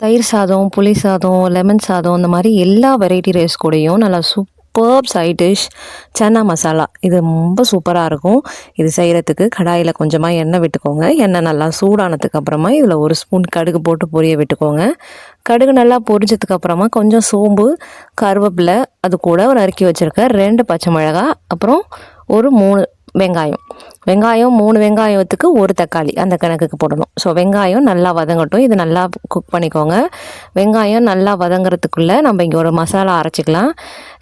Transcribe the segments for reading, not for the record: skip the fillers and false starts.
தயிர் சாதம், புளி சாதம், லெமன் சாதம் இந்த மாரி எல்லா வெரைட்டி ரைஸ் கூடயும் நல்லா superb side dish chana masala. இது ரொம்ப சூப்பரா இருக்கும். இது செய்றதுக்கு கடாயில கொஞ்சமா எண்ணெய் விட்டுக்கோங்க. எண்ணெய் நல்லா சூடானதுக்கு அப்புறமா இதில 1 ஸ்பூன் கடுகு போட்டு பொரிய விட்டுக்கோங்க. கடுகு நல்லா பொரிஞ்சதுக்கு அப்புறமா கொஞ்சம் சோம்பு, கருவேப்பிலை அது கூட நறுக்கி வச்சிருக்க 2 பச்சை மிளகாய், அப்புறம் ஒரு 3 வெங்காயம். 3 வெங்காயத்துக்கு 1 தக்காளி அந்த கணக்குக்கு போடணும். ஸோ வெங்காயம் நல்லா வதங்கட்டும். இது நல்லா குக் பண்ணிக்கோங்க. வெங்காயம் நல்லா வதங்குறதுக்குள்ள நம்ம இங்கே ஒரு மசாலா அரைச்சிக்கலாம்.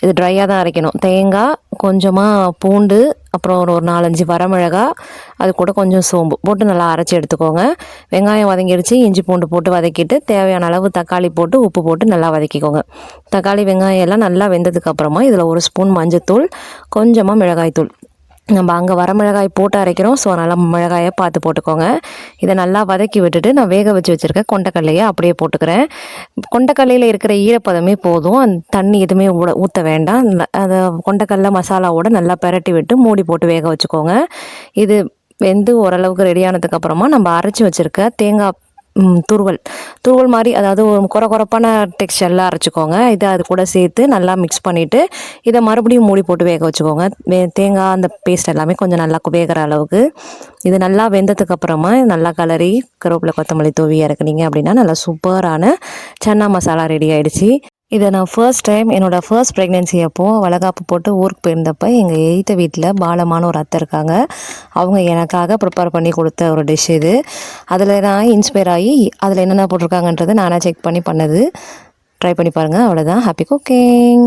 இது ட்ரையாக தான் அரைக்கணும். தேங்காய், கொஞ்சமாக பூண்டு, அப்புறம் ஒரு 4, 5 வரமிளகா, அது கூட கொஞ்சம் சோம்பு போட்டு நல்லா அரைச்சி எடுத்துக்கோங்க. வெங்காயம் வதங்கிடுச்சு. இஞ்சி பூண்டு போட்டு வதக்கிட்டு தேவையான அளவு தக்காளி போட்டு உப்பு போட்டு நல்லா வதக்கிக்கோங்க. தக்காளி வெங்காயம் எல்லாம் நல்லா வெந்ததுக்கப்புறமா இதில் 1 ஸ்பூன் மஞ்சத்தூள், கொஞ்சமாக மிளகாய்த்தூள். நம்ம அங்கே வரமிளகாய் போட்டு அரைக்கிறோம். ஸோ அதனால் மிளகாயை பார்த்து போட்டுக்கோங்க. இதை நல்லா வதக்கி விட்டுட்டு நான் வேக வச்சு வச்சுருக்க கொண்டைக்கடலையை அப்படியே போட்டுக்கிறேன். கொண்டைக்கடலையில் இருக்கிற ஈரப்பதமே போதும். அந்த தண்ணி எதுவுமே ஊற்ற வேண்டாம். அதை கொண்டைக்கடலை மசாலாவோட நல்லா பெரட்டி விட்டு மூடி போட்டு வேக வச்சுக்கோங்க. இது வெந்து ஓரளவுக்கு ரெடியானதுக்கப்புறமா நம்ம அரைச்சி வச்சுருக்க தேங்காய் துருவல் மாதிரி, அதாவது ஒரு கொரப்பான டெக்ஸ்சரில் அரைச்சிக்கோங்க. இதை அது கூட சேர்த்து நல்லா மிக்ஸ் பண்ணிவிட்டு இதை மறுபடியும் மூடி போட்டு வேக வச்சுக்கோங்க. தேங்காய் அந்த பேஸ்ட் எல்லாமே கொஞ்சம் நல்லா வேகிற அளவுக்கு. இது நல்லா வெந்ததுக்கப்புறமா நல்லா கலரி கருவேப்பிலை கொத்தமல்லி தூவி இறக்குனீங்க அப்படின்னா நல்லா சூப்பரான சன்னா மசாலா ரெடி ஆகிடுச்சு. இதை நான் ஃபர்ஸ்ட் டைம் என்னோடய ஃபர்ஸ்ட் ப்ரெக்னென்சி அப்போது வளைகாப்பு போட்டு ஊருக்கு போயிருந்தப்போ எங்கள் எய்த்த வீட்டில் பாலமான ஒரு அத்தை இருக்காங்க. அவங்க எனக்காக ப்ரிப்பேர் பண்ணி கொடுத்த ஒரு டிஷ் இது. அதில் நான் இன்ஸ்பயர் ஆகி அதில் என்னென்ன போட்டிருக்காங்கன்றதை நானாக செக் பண்ணி பண்ணது. ட்ரை பண்ணி பாருங்கள். அவ்வளோதான். Happy cooking.